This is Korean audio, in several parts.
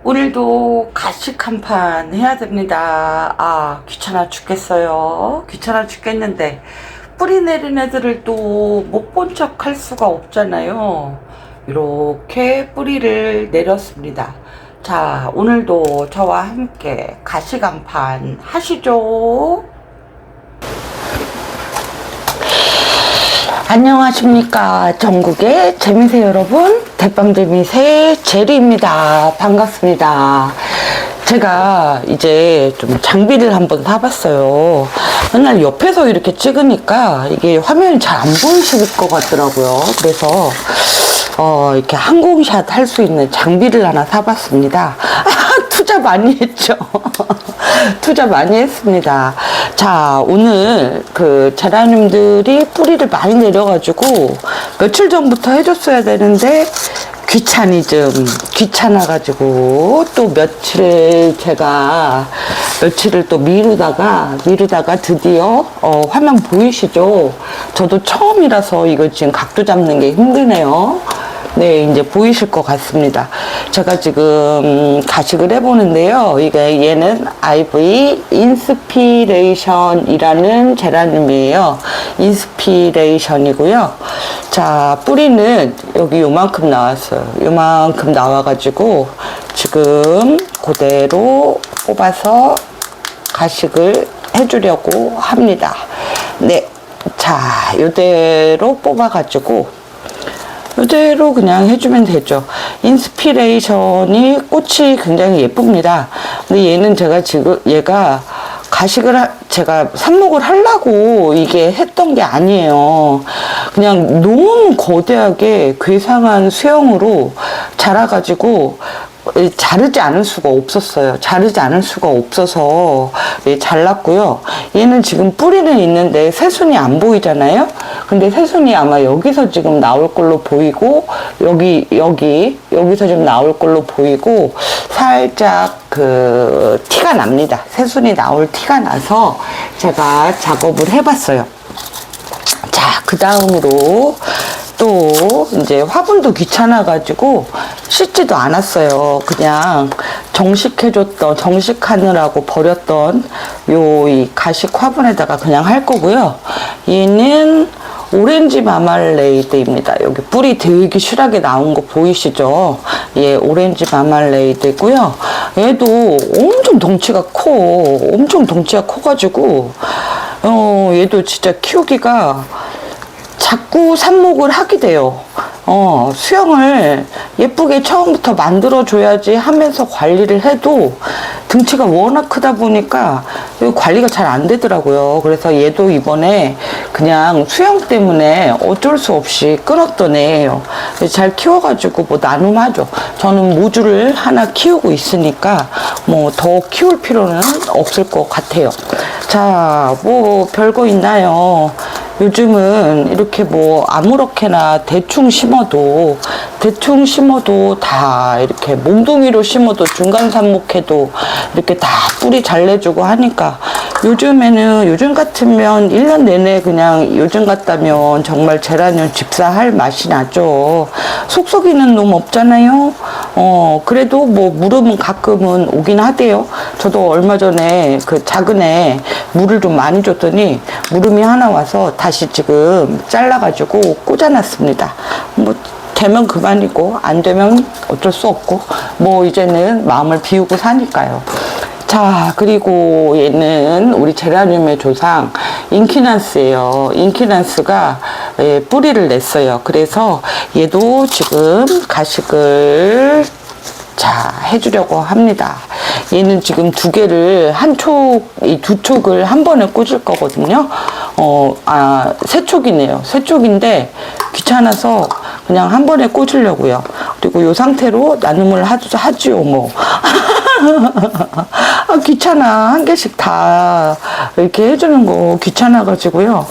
오늘도 가식 한 판 해야 됩니다. 아, 귀찮아 죽겠어요. 귀찮아 죽겠는데 뿌리 내린 애들을 또 못 본 척 할 수가 없잖아요. 이렇게 뿌리를 내렸습니다. 자, 오늘도 저와 함께 가식 한 판 하시죠. 안녕하십니까. 전국의 재미새 여러분, 대빵재미새 제리입니다. 반갑습니다. 제가 이제 좀 장비를 한번 사봤어요. 맨날 옆에서 이렇게 찍으니까 이게 화면이 잘 안 보이실 것 같더라고요. 그래서 이렇게 항공샷 할 수 있는 장비를 하나 사봤습니다. 투자 많이 했죠. 투자 많이 했습니다. 자, 오늘 그 제라늄들이 뿌리를 많이 내려가지고 며칠 전부터 해줬어야 되는데 귀찮아가지고 또 며칠을 또 미루다가 드디어 화면 보이시죠? 저도 처음이라서 이거 지금 각도 잡는 게 힘드네요. 네, 이제 보이실 것 같습니다. 제가 지금 가식을 해보는데요. 얘는 IV 인스피레이션이라는 제라늄이에요. 인스피레이션이고요. 자, 뿌리는 여기 요만큼 나왔어요. 요만큼 나와가지고 지금 그대로 뽑아서 가식을 해주려고 합니다. 네. 자, 요대로 뽑아가지고 이대로 그냥 해주면 되죠. 인스피레이션이 꽃이 굉장히 예쁩니다. 근데 얘는 얘가 제가 삽목을 하려고 이게 했던 게 아니에요. 그냥 너무 거대하게 괴상한 수영으로 자라가지고 자르지 않을 수가 없었어요. 자르지 않을 수가 없어서 잘랐고요. 얘는 지금 뿌리는 있는데 새순이 안 보이잖아요. 근데 새순이 아마 여기서 지금 나올 걸로 보이고 여기서 지금 나올 걸로 보이고 살짝 그 티가 납니다. 새순이 나올 티가 나서 제가 작업을 해봤어요. 자, 그 다음으로 또 이제 화분도 귀찮아가지고 씻지도 않았어요. 그냥 정식하느라고 버렸던 이 가식 화분에다가 그냥 할 거고요. 얘는 오렌지 마말레이드입니다. 여기 뿌리 되게 실하게 나온 거 보이시죠? 예, 오렌지 마말레이드고요. 얘도 엄청 덩치가 커가지고 얘도 진짜 키우기가 자꾸 삽목을 하게 돼요. 수영을 예쁘게 처음부터 만들어줘야지 하면서 관리를 해도 등치가 워낙 크다 보니까 관리가 잘 안 되더라고요. 그래서 얘도 이번에 그냥 수영 때문에 어쩔 수 없이 끊었던 애예요. 잘 키워가지고 뭐 나눔하죠. 저는 모주를 하나 키우고 있으니까 뭐 더 키울 필요는 없을 것 같아요. 자, 뭐 별거 있나요? 요즘은 이렇게 뭐 아무렇게나 대충 심어도 다 이렇게 몽둥이로 심어도 중간 삽목해도 이렇게 다 뿌리 잘 내주고 하니까 요즘 같으면 1년 내내 그냥 요즘 같다면 정말 제라늄 집사할 맛이 나죠. 속 썩이는 놈 없잖아요. 그래도 뭐 무름은 가끔은 오긴 하대요. 저도 얼마 전에 그 작은 애 물을 좀 많이 줬더니 무름이 하나 와서 다시 지금 잘라가지고 꽂아놨습니다. 뭐 되면 그만이고 안 되면 어쩔 수 없고 뭐 이제는 마음을 비우고 사니까요. 자, 그리고 얘는 우리 제라늄의 조상 인키난스예요. 인키난스가 뿌리를 냈어요. 그래서 얘도 지금 가식을 해주려고 합니다. 얘는 지금 이 두 촉을 한 번에 꽂을 거거든요. 세 촉이네요. 세 촉인데 귀찮아서 그냥 한 번에 꽂으려고요. 그리고 이 상태로 나눔을 하지요, 뭐. 귀찮아. 한 개씩 다 이렇게 해주는 거 귀찮아가지고요.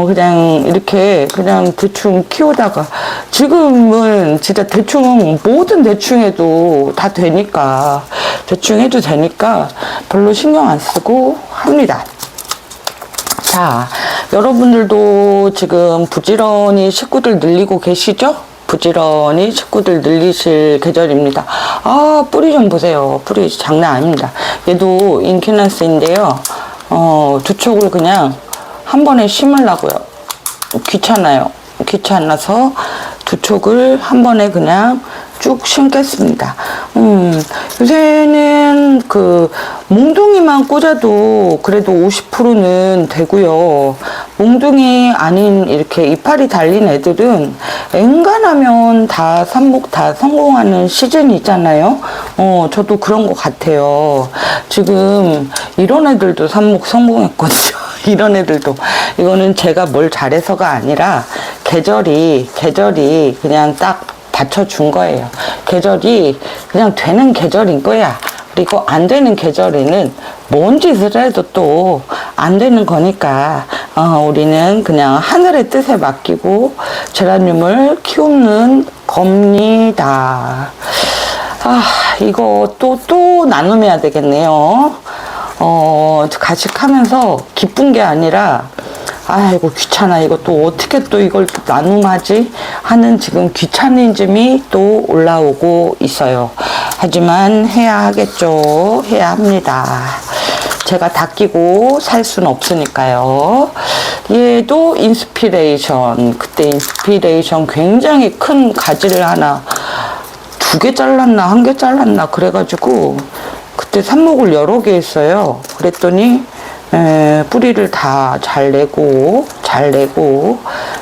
그냥 이렇게 그냥 대충 키우다가 지금은 진짜 뭐든 대충 해도 다 되니까 대충 해도 되니까 별로 신경 안 쓰고 합니다. 자, 여러분들도 지금 부지런히 식구들 늘리고 계시죠? 부지런히 식구들 늘리실 계절입니다. 아, 뿌리 좀 보세요. 뿌리 장난 아닙니다. 얘도 인키나스인데요. 두 촉을 그냥 한 번에 심으려고요. 귀찮아요. 귀찮아서 두 촉을 한 번에 그냥 쭉 심겠습니다. 요새는 그 몽둥이만 꽂아도 그래도 50%는 되고요. 몽둥이 아닌 이렇게 이파리 달린 애들은 엔간하면 다 삽목 다 성공하는 시즌이잖아요. 저도 그런 것 같아요. 지금 이런 애들도 삽목 성공했거든요. 이런 애들도. 이거는 제가 뭘 잘해서가 아니라 계절이 그냥 딱 받쳐준 거예요. 계절이 그냥 되는 계절인 거야. 그리고 안 되는 계절에는 뭔 짓을 해도 또 안 되는 거니까 우리는 그냥 하늘의 뜻에 맡기고 제라늄을 키우는 겁니다. 아, 이거 또 나눔해야 되겠네요. 가식하면서 기쁜 게 아니라 아이고 귀찮아, 이거 또 어떻게 또 이걸 또 나눔하지 하는 지금 귀차니즘이 또 올라오고 있어요. 하지만 해야 하겠죠. 해야 합니다. 제가 다 끼고 살 수는 없으니까요. 얘도 인스피레이션, 그때 인스피레이션 굉장히 큰 가지를 하나 2개 잘랐나 1개 잘랐나 그래가지고 그때 삽목을 여러 개 했어요. 그랬더니 뿌리를 다 잘 내고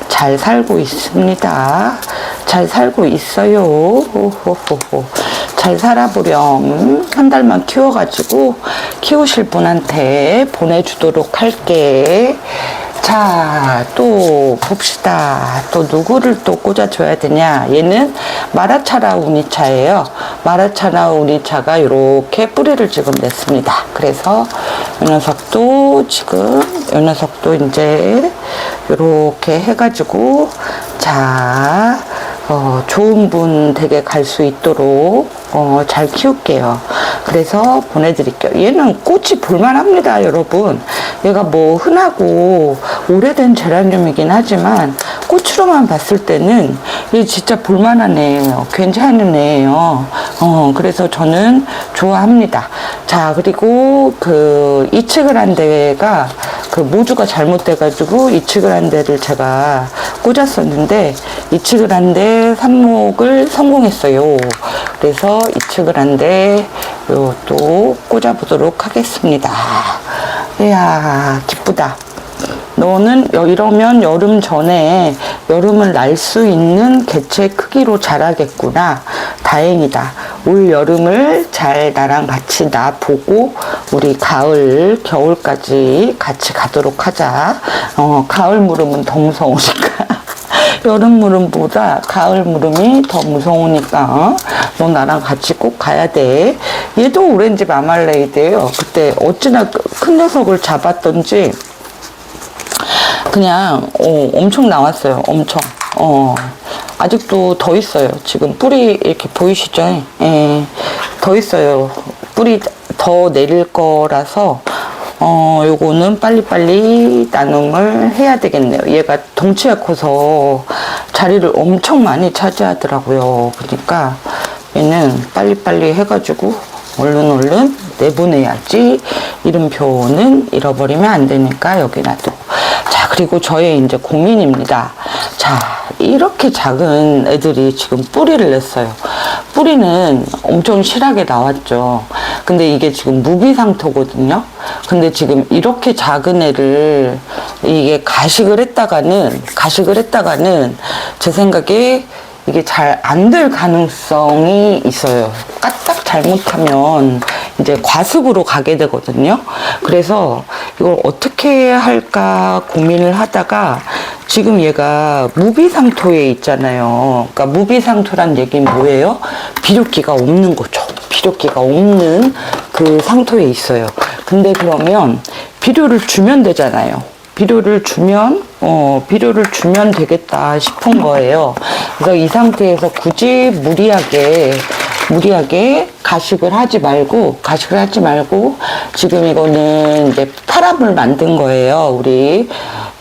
잘 살고 있습니다. 잘 살고 있어요. 호호호호. 잘 살아보렴. 한 달만 키워가지고 키우실 분한테 보내주도록 할게. 자, 또 봅시다. 또 누구를 또 꽂아줘야 되냐. 얘는 마라차라 우니차예요. 마라차라 우니차가 이렇게 뿌리를 지금 냈습니다. 그래서 이 녀석도 지금 이 녀석도 이제 이렇게 해가지고 자, 좋은 분 댁에 갈 수 있도록 잘 키울게요. 그래서 보내드릴게요. 얘는 꽃이 볼만합니다, 여러분. 얘가 뭐 흔하고 오래된 제라늄이긴 하지만 꽃으로만 봤을 때는 얘 진짜 볼만한 애예요. 괜찮은 애예요. 그래서 저는 좋아합니다. 자, 그리고 그 이측을 한 데가 그 모주가 잘못돼가지고 이측을 한 데를 제가 꽂았었는데 이측을 한 데 삽목을 성공했어요. 그래서 이측을 한 데 또 꽂아보도록 하겠습니다. 이야, 기쁘다. 너는 이러면 여름 전에 여름을 날 수 있는 개체 크기로 자라겠구나. 다행이다. 올 여름을 잘 나랑 같이 나 보고 우리 가을, 겨울까지 같이 가도록 하자. 가을 물음은 더 무서우니까. 여름 물음보다 가을 물음이 더 무서우니까 너 나랑 같이 꼭 가야 돼. 얘도 오렌지 마말레이드예요. 그때 어찌나 큰 녀석을 잡았던지 그냥 엄청 나왔어요. 엄청. 아직도 더 있어요. 지금 뿌리 이렇게 보이시죠? 예, 더 있어요. 뿌리 더 내릴 거라서 요거는 빨리빨리 나눔을 해야 되겠네요. 얘가 덩치가 커서 자리를 엄청 많이 차지하더라고요. 그러니까 얘는 빨리빨리 해가지고 얼른 내보내야지. 이름표는 잃어버리면 안 되니까 여기 놔두고. 자, 그리고 저의 이제 고민입니다. 자, 이렇게 작은 애들이 지금 뿌리를 냈어요. 뿌리는 엄청 실하게 나왔죠. 근데 이게 지금 무비상토거든요. 근데 지금 이렇게 작은 애를 이게 가식을 했다가는 제 생각에 이게 잘 안 될 가능성이 있어요. 까딱 잘못하면 이제 과습으로 가게 되거든요. 그래서 이걸 어떻게 할까 고민을 하다가 지금 얘가 무비상토에 있잖아요. 그러니까 무비상토란 얘기는 뭐예요? 비료기가 없는 거죠. 비료기가 없는 그 상토에 있어요. 근데 그러면 비료를 주면 되잖아요. 비료를 주면 되겠다 싶은 거예요. 그래서 이 상태에서 굳이 무리하게 가식을 하지 말고 지금 이거는 이제 타랍을 만든 거예요. 우리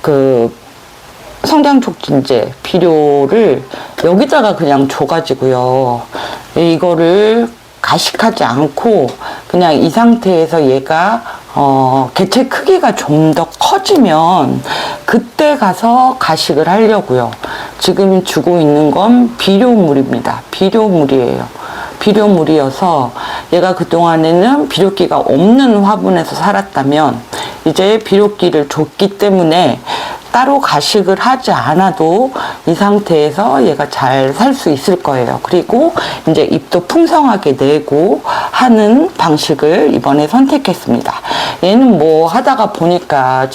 그 성장촉진제 비료를 여기다가 그냥 줘가지고요. 이거를 가식하지 않고 그냥 이 상태에서 얘가 개체 크기가 좀 더 커지면 그때 가서 가식을 하려고요. 지금 주고 있는 건 비료물입니다. 비료물이에요. 비료물이어서 얘가 그동안에는 비료기가 없는 화분에서 살았다면 이제 비료기를 줬기 때문에 따로 가식을 하지 않아도 이 상태에서 얘가 잘 살 수 있을 거예요. 그리고 이제 잎도 풍성하게 내고 하는 방식을 이번에 선택했습니다. 얘는 뭐 하다가 보니까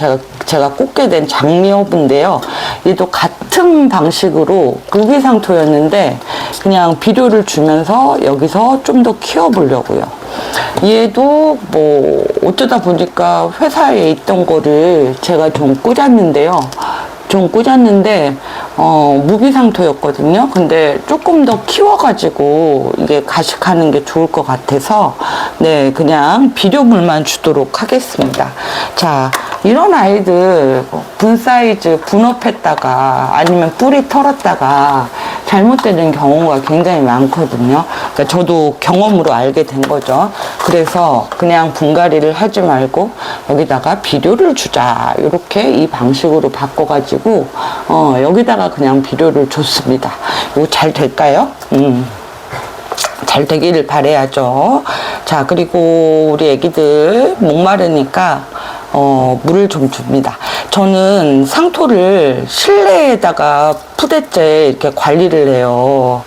제가 꽂게 된 장미허브인데요. 얘도 같은 방식으로 무비상토였는데 그냥 비료를 주면서 여기서 좀 더 키워보려고요. 얘도 뭐 어쩌다 보니까 회사에 있던 거를 제가 좀 꽂았는데요. 무비상토였거든요. 근데 조금 더 키워가지고 이게 가식하는 게 좋을 것 같아서 네, 그냥 비료물만 주도록 하겠습니다. 자, 이런 아이들 분 사이즈 분업했다가 아니면 뿌리 털었다가 잘못되는 경우가 굉장히 많거든요. 그러니까 저도 경험으로 알게 된 거죠. 그래서 그냥 분갈이를 하지 말고 여기다가 비료를 주자, 이렇게 이 방식으로 바꿔가지고 여기다가 그냥 비료를 줬습니다. 이거 잘 될까요? 잘 되기를 바라야죠. 자, 그리고 우리 애기들 목마르니까 물을 좀 줍니다. 저는 상토를 실내에다가 푸대째 이렇게 관리를 해요.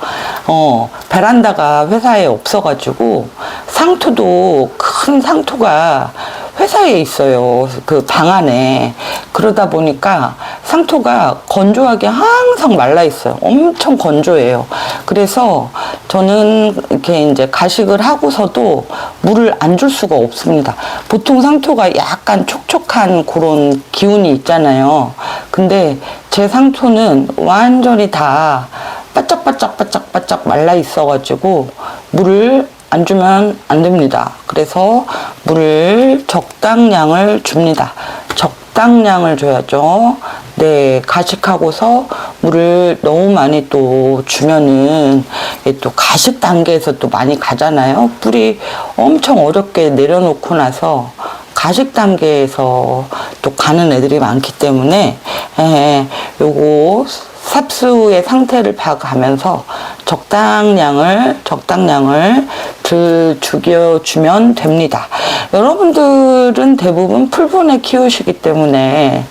베란다가 회사에 없어가지고 상토도 큰 상토가 회사에 있어요. 그 방 안에. 그러다 보니까 상토가 건조하게 항상 말라 있어요. 엄청 건조해요. 그래서 저는 이렇게 이제 가식을 하고서도 물을 안 줄 수가 없습니다. 보통 상토가 약간 촉촉한 그런 기운이 있잖아요. 근데 제 상토는 완전히 다 바짝바짝 말라 있어가지고 물을 안 주면 안 됩니다. 그래서 물을 적당량을 줍니다. 적당량을 줘야죠. 네, 가식하고서 물을 너무 많이 또 주면은 또 가식 단계에서 또 많이 가잖아요. 뿌리 엄청 어렵게 내려놓고 나서 가식 단계에서 또 가는 애들이 많기 때문에 요거 삽수의 상태를 봐가면서 적당량을 죽여주면 됩니다. 여러분들은 대부분 풀분에 키우시기 때문에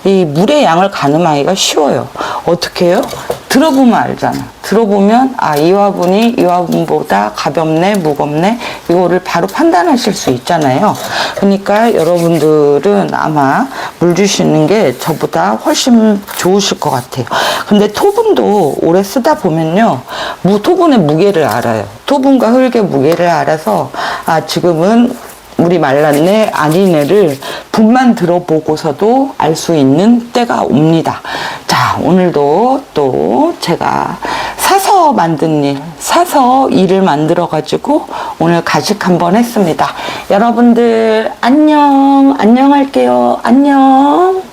이 물의 양을 가늠하기가 쉬워요. 어떻게 해요? 들어보면 알잖아. 들어보면 이 화분이 이 화분보다 가볍네, 무겁네, 이거를 바로 판단하실 수 있잖아요. 그러니까 여러분들은 아마 물 주시는 게 저보다 훨씬 좋으실 것 같아요. 근데 토분도 오래 쓰다 보면요, 토분의 무게를 알아요. 토분과 흙의 무게를 알아서 지금은 물이 말랐네, 아니네를 분만 들어보고서도 알 수 있는 때가 옵니다. 자, 오늘도 또 제가 사서 일을 만들어 가지고 오늘 가식 한번 했습니다. 여러분들 안녕할게요. 안녕.